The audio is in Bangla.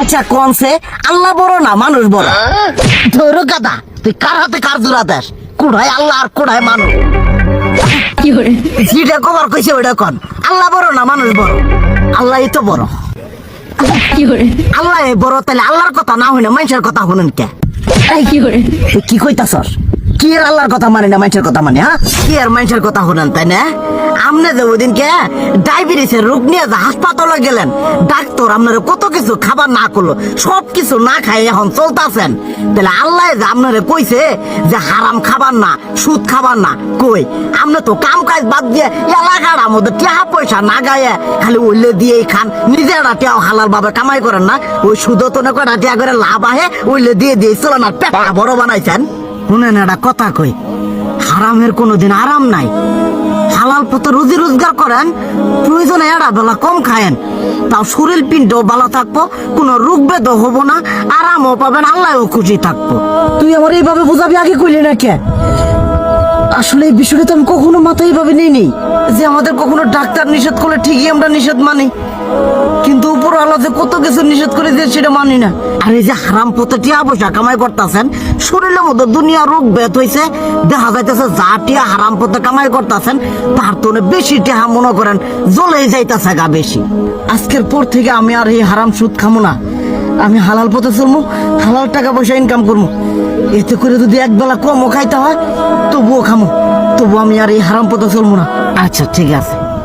আচ্ছা কোনছে আল্লাহ বড় না মানুষ বড়? ধরো গাদা, তুই কার হাতে কার জোড়া দেশ? কোড়ায় আল্লাহ আর কোড়ায় মানুষ। যেটা কবার কইছে ওইটা কন। আল্লাহ বড় না মানুষ বড়? আল্লাহ তো বড়। আল্লাহ বড়, তাহলে আল্লাহর কথা না হই না মানুষের কথা শুনেন কে? কি কইতাছস? কি আর আল্লাহর কথা মানে না মানুষের কথা মানে? হ্যাঁ, কি আর মানুষের কথা শুনেন তাই না? আমনে যে ওই দিনকে ডায়াবেটিসের রোগ নিয়ে যে হাসপাতালে গেলেন, ডাক্তার আপনারা কত কিছু খাবার না করলো, সব কিছু না খাই এখন চলতেছেন। তাহলে আল্লাহ যে আপনারা কইছে যে হারাম খাবার না, সুদ খাবার না, কই আপনি তো কাম কাজ বাদ দিয়ে এলাকার আমাদের টাকা পয়সা না গায়ে খালি উল্লে দিয়েই খান, নিজেরা টেও হালাল ভাবে কামাই করেন না, ওই সুদ তো না করে টিয়া করে লাভ আহে উল্লে দিয়ে দিয়ে চলেন আর পেটটা বড় বানাইছেন। শুনেন একটা কথা কই, হারামের কোনোদিন আরাম নাই। হালাল পথে রুজি রোজগার করেন, প্রয়োজনে এড়া বেলা কম খায়েন, তাও শরীর পিণ্ডও ভালো থাকবো, কোনো রোগ বেদও হবো না, আরামও পাবেন, আল্লাহও খুশি থাকবো। তুই আমার এইভাবে বুঝাবি আগে কইলি না কে? আসলে এই বিষয়টা তো আমি কখনো মাথায় এইভাবে নিইনি যে আমাদের কখনো ডাক্তার নিষেধ করলে ঠিকই আমরা নিষেধ মানি, কিন্তু উপর আল্লাহ যে কত কিছু নিষেধ করে দিয়ে সেটা মানি না। আর এই যে হারাম পথে টিয়া পয়সা কামাই করতেছেন, শরীরের মধ্যে দুনিয়া রোগ ব্যাধ হয়েছে, দেখা যাইতেছে যা টিয়া হারাম পথে কামাই করতেছেন তার তো বেশি টিয়া মনে করেন জ্বলে যাইতেছে গা বেশি। আজকের পর থেকে আমি আর এই হারাম সুদ খামো না, আমি হালাল পথে চলবো, হালাল টাকা পয়সা ইনকাম করবো। এতে করে যদি একবেলা কমও খাইতে হয় তবুও খামো, তবু আমি আর এই হারাম পথে চলবো না। আচ্ছা ঠিক আছে।